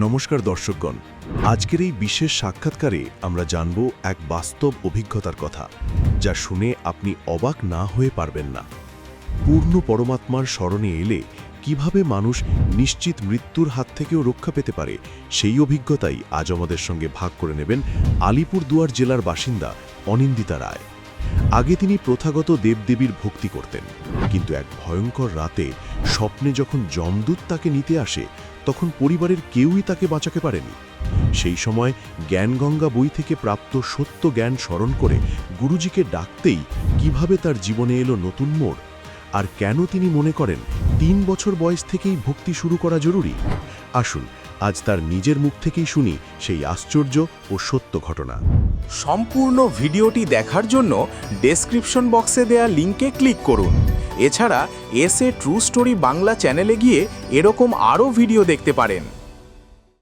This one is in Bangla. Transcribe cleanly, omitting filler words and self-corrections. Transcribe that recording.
নমস্কার দর্শকগণ, আজকের এই বিশেষ সাক্ষাৎকারে আমরা জানব এক বাস্তব অভিজ্ঞতার কথা, যা শুনে আপনি অবাক না হয়ে পারবেন না। পূর্ণ পরমাত্মার শরণে এলে কিভাবে মানুষ নিশ্চিত মৃত্যুর হাত থেকেও রক্ষা পেতে পারে, সেই অভিজ্ঞতাই আজ আমাদের সঙ্গে ভাগ করে নেবেন আলিপুরদুয়ার জেলার বাসিন্দা অনিন্দিতা রায়। আগে তিনি প্রথাগত দেবদেবীর ভক্তি করতেন, কিন্তু এক ভয়ঙ্কর রাতে স্বপ্নে যখন যমদূত তাকে নিতে আসে, তখন পরিবারের কেউই তাকে বাঁচাতে পারেনি। সেই সময় জ্ঞানগঙ্গা বই থেকে প্রাপ্ত সত্য জ্ঞান স্মরণ করে গুরুজিকে ডাকতেই কিভাবে তার জীবনে এলো নতুন মোড়, আর কেন তিনি মনে করেন ৩ বছর বয়স থেকেই ভক্তি শুরু করা জরুরি। আসুন আজ তার নিজের মুখ থেকেই শুনি সেই আশ্চর্য ও সত্য ঘটনা। সম্পূর্ণ ভিডিওটি দেখার জন্য ডেসক্রিপশন বক্সে দেয়া লিঙ্কে ক্লিক করুন। এছাড়া এসএ ট্রু স্টোরি বাংলা চ্যানেলে গিয়ে এরকম আরও ভিডিও দেখতে পারেন।